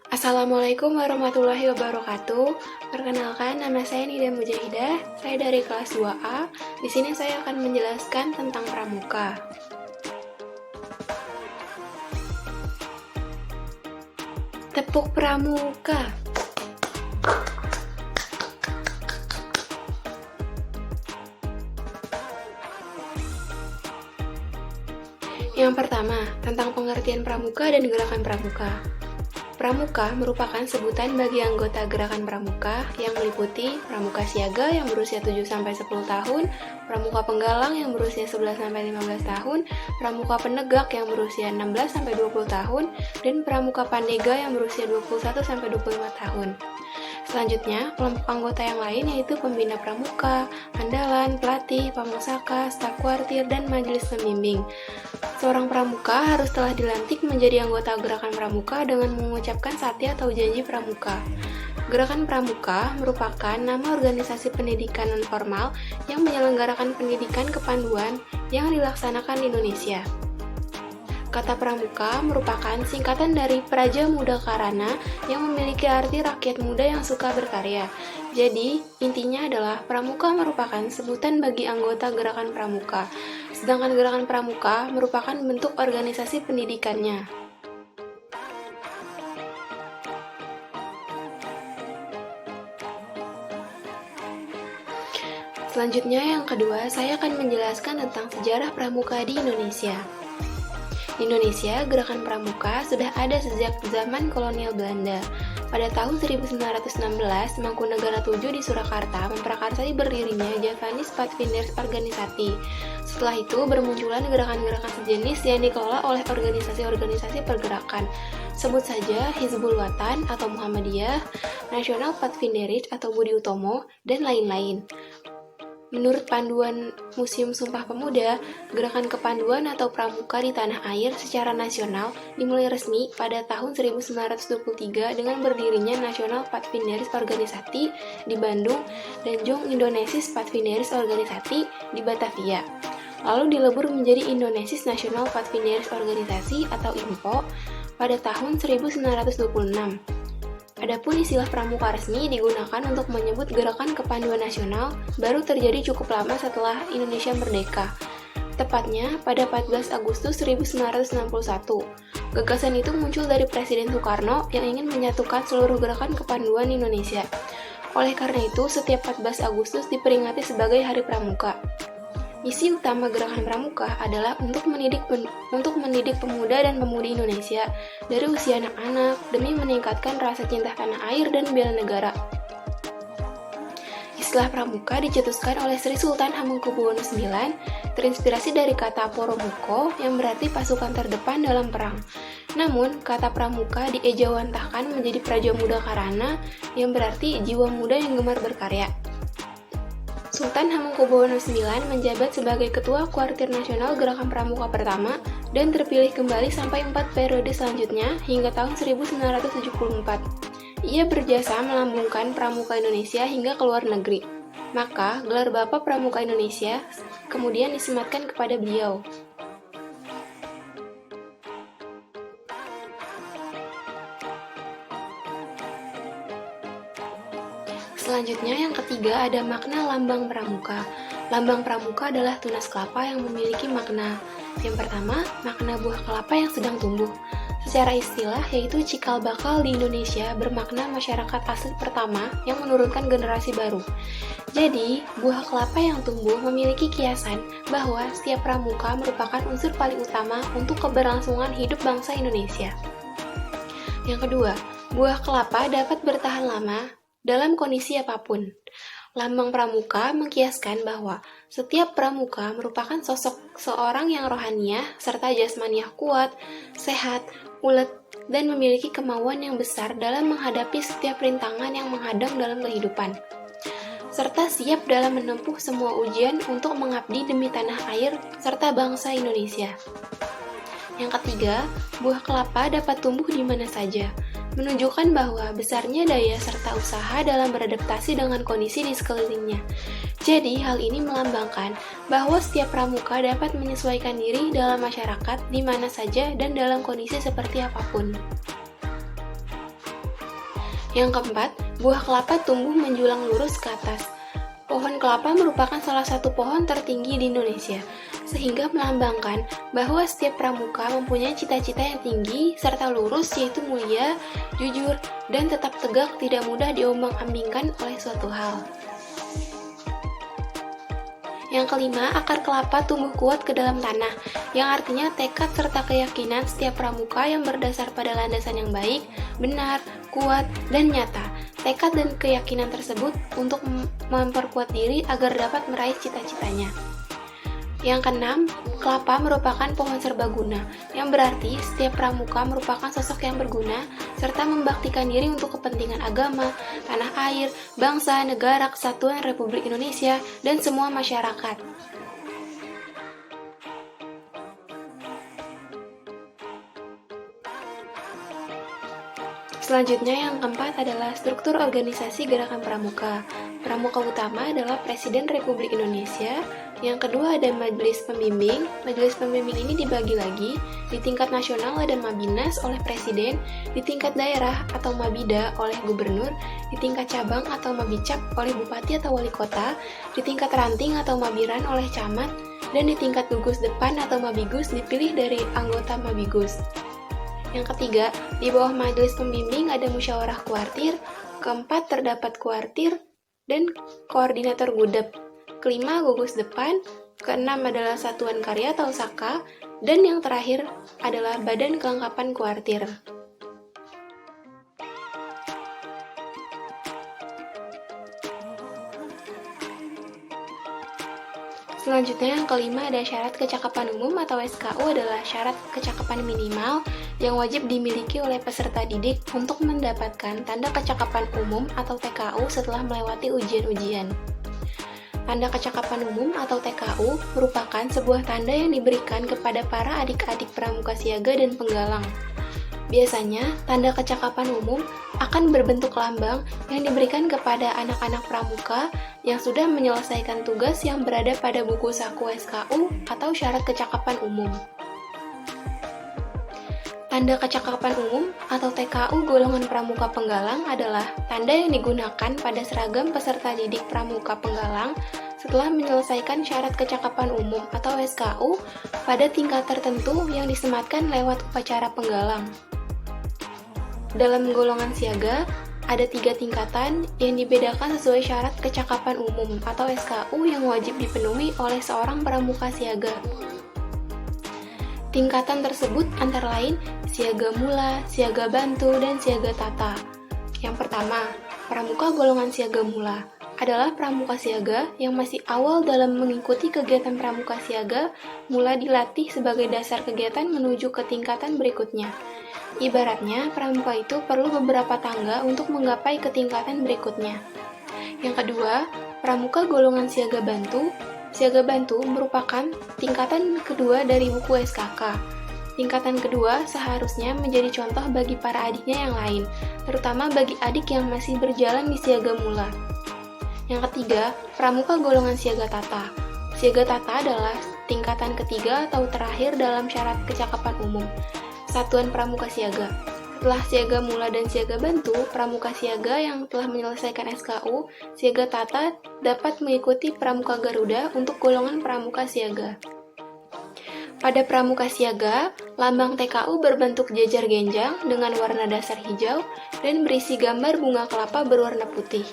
Assalamualaikum warahmatullahi wabarakatuh. Perkenalkan, nama saya Nida Mujahidah. Saya dari kelas 2A. Di sini saya akan menjelaskan tentang pramuka. Tepuk pramuka. Yang pertama, tentang pengertian pramuka dan gerakan pramuka. Pramuka merupakan sebutan bagi anggota gerakan pramuka yang meliputi pramuka siaga yang berusia 7-10 tahun, pramuka penggalang yang berusia 11-15 tahun, pramuka penegak yang berusia 16-20 tahun, dan pramuka pandega yang berusia 21-25 tahun. Selanjutnya, kelompok anggota yang lain yaitu pembina pramuka, andalan, pelatih, pamusaka, staf kuartir, dan majelis pembimbing. Seorang pramuka harus telah dilantik menjadi anggota gerakan pramuka dengan mengucapkan satya atau janji pramuka. Gerakan pramuka merupakan nama organisasi pendidikan non-formal yang menyelenggarakan pendidikan kepanduan yang dilaksanakan di Indonesia. Kata pramuka merupakan singkatan dari Praja Muda Karana yang memiliki arti rakyat muda yang suka berkarya. Jadi, intinya adalah pramuka merupakan sebutan bagi anggota gerakan pramuka, sedangkan gerakan pramuka merupakan bentuk organisasi pendidikannya. Selanjutnya, yang kedua, saya akan menjelaskan tentang sejarah pramuka di Indonesia. Di Indonesia, gerakan pramuka sudah ada sejak zaman kolonial Belanda. Pada tahun 1916, Mangkunegara VII di Surakarta memprakarsai berdirinya Javanese Pathfinders Organisasi. Setelah itu, bermunculan gerakan-gerakan sejenis yang dikelola oleh organisasi-organisasi pergerakan. Sebut saja Hizbul Wathan atau Muhammadiyah, National Pathfinders atau Budi Utomo, dan lain-lain. Menurut panduan Museum Sumpah Pemuda, gerakan kepanduan atau pramuka di tanah air secara nasional dimulai resmi pada tahun 1923 dengan berdirinya National Pathfinders Organisasi di Bandung dan Jong Indonesisch Pathfinders Organisasi di Batavia. Lalu dilebur menjadi Indonesisch National Pathfinders Organisasi atau INPO pada tahun 1926. Adapun istilah pramuka resmi digunakan untuk menyebut gerakan kepanduan nasional baru terjadi cukup lama setelah Indonesia merdeka, tepatnya pada 14 Agustus 1961. Gagasan itu muncul dari Presiden Soekarno yang ingin menyatukan seluruh gerakan kepanduan Indonesia. Oleh karena itu, setiap 14 Agustus diperingati sebagai Hari Pramuka. Misi utama gerakan pramuka adalah untuk mendidik pemuda dan pemudi Indonesia dari usia anak-anak demi meningkatkan rasa cinta tanah air dan bela negara. Istilah pramuka dicetuskan oleh Sri Sultan Hamengkubuwono IX, terinspirasi dari kata Poromuko yang berarti pasukan terdepan dalam perang. Namun, kata pramuka diejawantahkan menjadi Praja Muda Karana yang berarti jiwa muda yang gemar berkarya. Sultan Hamengkubuwono IX menjabat sebagai Ketua Kuartir Nasional Gerakan Pramuka pertama dan terpilih kembali sampai 4 periode selanjutnya hingga tahun 1974. Ia berjasa melambungkan pramuka Indonesia hingga ke luar negeri. Maka, gelar Bapak Pramuka Indonesia kemudian disematkan kepada beliau. Selanjutnya yang ketiga ada makna lambang pramuka. Lambang pramuka adalah tunas kelapa yang memiliki makna. Yang pertama, makna buah kelapa yang sedang tumbuh. Secara istilah yaitu cikal bakal di Indonesia bermakna masyarakat asli pertama yang menurunkan generasi baru. Jadi, buah kelapa yang tumbuh memiliki kiasan bahwa setiap pramuka merupakan unsur paling utama untuk keberlangsungan hidup bangsa Indonesia. Yang kedua, buah kelapa dapat bertahan lama dalam kondisi apapun. Lambang pramuka mengkiaskan bahwa setiap pramuka merupakan sosok seorang yang rohaniah serta jasmaniah kuat, sehat, ulet, dan memiliki kemauan yang besar dalam menghadapi setiap rintangan yang menghadang dalam kehidupan, serta siap dalam menempuh semua ujian untuk mengabdi demi tanah air serta bangsa Indonesia. Yang ketiga, buah kelapa dapat tumbuh di mana saja. menunjukkan bahwa besarnya daya serta usaha dalam beradaptasi dengan kondisi di sekelilingnya. Jadi, hal ini melambangkan bahwa setiap pramuka dapat menyesuaikan diri dalam masyarakat di mana saja dan dalam kondisi seperti apapun. Yang keempat, buah kelapa tumbuh menjulang lurus ke atas. Pohon kelapa merupakan salah satu pohon tertinggi di Indonesia, sehingga melambangkan bahwa setiap pramuka mempunyai cita-cita yang tinggi serta lurus, yaitu mulia, jujur, dan tetap tegak, tidak mudah diombang-ambingkan oleh suatu hal. Yang kelima, akar kelapa tumbuh kuat ke dalam tanah, yang artinya tekad serta keyakinan setiap pramuka yang berdasar pada landasan yang baik, benar, kuat, dan nyata. Tekad dan keyakinan tersebut untuk memperkuat diri agar dapat meraih cita-citanya. Yang keenam, kelapa merupakan pohon serbaguna, yang berarti setiap pramuka merupakan sosok yang berguna, serta membaktikan diri untuk kepentingan agama, tanah air, bangsa, negara, kesatuan Republik Indonesia, dan semua masyarakat. Selanjutnya yang keempat adalah struktur organisasi Gerakan Pramuka. Pramuka utama adalah Presiden Republik Indonesia. Yang kedua ada Majelis Pembimbing. Majelis Pembimbing ini dibagi lagi. Di tingkat nasional ada Mabinnas oleh Presiden, di tingkat daerah atau Mabida oleh Gubernur, di tingkat cabang atau Mabicak oleh Bupati atau Wali Kota, di tingkat ranting atau Mabiran oleh Camat, dan di tingkat gugus depan atau Mabigus dipilih dari anggota Mabigus. Yang ketiga, di bawah majelis pembimbing ada musyawarah kuartir, keempat terdapat kuartir, dan koordinator gudep, kelima gugus depan, keenam adalah satuan karya atau saka, dan yang terakhir adalah badan kelengkapan kuartir. Selanjutnya yang kelima ada syarat kecakapan umum atau SKU adalah syarat kecakapan minimal yang wajib dimiliki oleh peserta didik untuk mendapatkan tanda kecakapan umum atau TKU setelah melewati ujian-ujian. Tanda kecakapan umum atau TKU merupakan sebuah tanda yang diberikan kepada para adik-adik pramuka siaga dan penggalang. Biasanya, tanda kecakapan umum akan berbentuk lambang yang diberikan kepada anak-anak pramuka yang sudah menyelesaikan tugas yang berada pada buku saku SKU atau syarat kecakapan umum. Tanda kecakapan umum atau TKU golongan pramuka penggalang adalah tanda yang digunakan pada seragam peserta didik pramuka penggalang setelah menyelesaikan syarat kecakapan umum atau SKU pada tingkat tertentu yang disematkan lewat upacara penggalang. Dalam golongan siaga, ada 3 tingkatan yang dibedakan sesuai syarat kecakapan umum atau SKU yang wajib dipenuhi oleh seorang pramuka siaga. Tingkatan tersebut antara lain siaga mula, siaga bantu, dan siaga tata. Yang pertama, pramuka golongan siaga mula adalah pramuka siaga yang masih awal dalam mengikuti kegiatan pramuka siaga, mula dilatih sebagai dasar kegiatan menuju ke tingkatan berikutnya. Ibaratnya, pramuka itu perlu beberapa tangga untuk menggapai ke tingkatan berikutnya. Yang kedua, pramuka golongan siaga bantu. Siaga bantu merupakan tingkatan kedua dari buku SKK. Tingkatan kedua seharusnya menjadi contoh bagi para adiknya yang lain, terutama bagi adik yang masih berjalan di siaga mula. Yang ketiga, pramuka golongan siaga tata. Siaga tata adalah tingkatan ketiga atau terakhir dalam syarat kecakapan umum. Satuan pramuka siaga. Setelah siaga mula dan siaga bantu, pramuka siaga yang telah menyelesaikan SKU, siaga tata dapat mengikuti pramuka Garuda untuk golongan pramuka siaga. Pada pramuka siaga, lambang TKU berbentuk jajar genjang dengan warna dasar hijau dan berisi gambar bunga kelapa berwarna putih.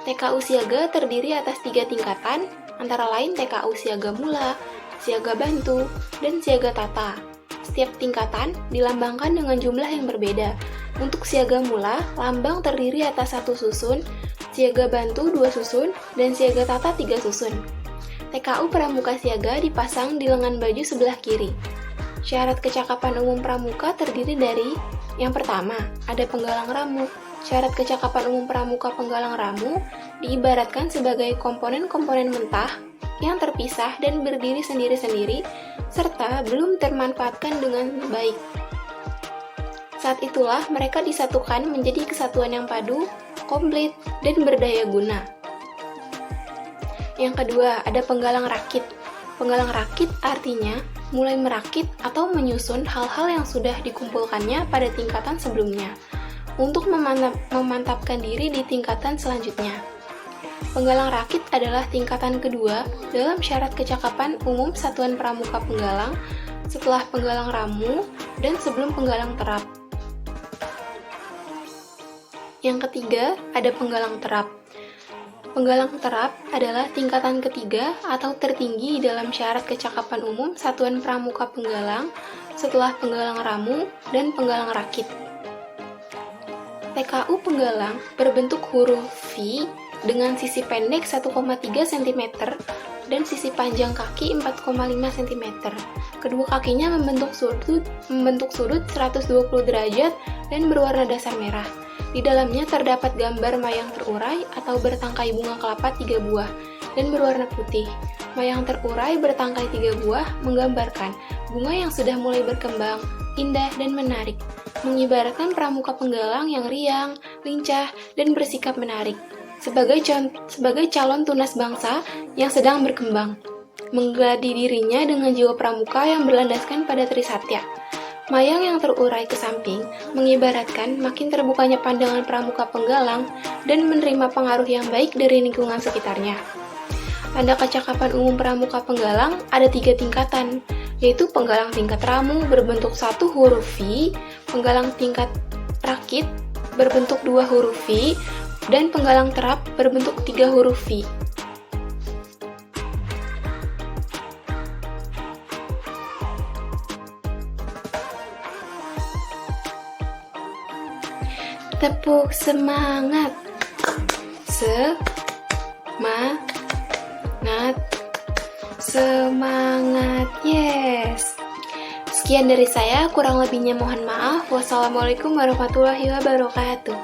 TKU siaga terdiri atas 3 tingkatan, antara lain TKU siaga mula, siaga bantu, dan siaga tata. Setiap tingkatan dilambangkan dengan jumlah yang berbeda. Untuk siaga mula, lambang terdiri atas 1 susun, siaga bantu 2 susun, dan siaga tata 3 susun. TKU pramuka siaga dipasang di lengan baju sebelah kiri. Syarat kecakapan umum pramuka terdiri dari: yang pertama, ada penggalang ramu. Syarat kecakapan umum pramuka penggalang ramu diibaratkan sebagai komponen-komponen mentah yang terpisah dan berdiri sendiri-sendiri serta belum termanfaatkan dengan baik. 1. Saat itulah mereka disatukan menjadi kesatuan yang padu, komplit, dan berdaya guna. Yang kedua, ada penggalang rakit. Penggalang rakit artinya mulai merakit atau menyusun hal-hal yang sudah dikumpulkannya pada tingkatan sebelumnya, untuk memantapkan diri di tingkatan selanjutnya. Penggalang rakit adalah tingkatan kedua dalam syarat kecakapan umum satuan pramuka penggalang setelah penggalang ramu dan sebelum penggalang terap. Yang ketiga, ada penggalang terap. Penggalang terap adalah tingkatan ketiga atau tertinggi dalam syarat kecakapan umum satuan pramuka penggalang setelah penggalang ramu dan penggalang rakit. PKU penggalang berbentuk huruf V dengan sisi pendek 1,3 cm dan sisi panjang kaki 4,5 cm. Kedua kakinya membentuk sudut 120 derajat dan berwarna dasar merah. Di dalamnya terdapat gambar mayang terurai atau bertangkai bunga kelapa 3 buah dan berwarna putih. Mayang terurai bertangkai 3 buah menggambarkan bunga yang sudah mulai berkembang, indah dan menarik, mengibaratkan pramuka penggalang yang riang, lincah, dan bersikap menarik, sebagai calon tunas bangsa yang sedang berkembang, menggeladi dirinya dengan jiwa pramuka yang berlandaskan pada Trisatya. Mayang yang terurai ke samping mengibaratkan makin terbukanya pandangan pramuka penggalang dan menerima pengaruh yang baik dari lingkungan sekitarnya. Tanda kecakapan umum pramuka penggalang ada 3 tingkatan, yaitu penggalang tingkat ramu berbentuk 1 huruf V, penggalang tingkat rakit berbentuk 2 huruf V, dan penggalang terap berbentuk 3 huruf V. Tepuk semangat. Semangat, yes. Sekian dari saya, kurang lebihnya mohon maaf. Wassalamualaikum warahmatullahi wabarakatuh.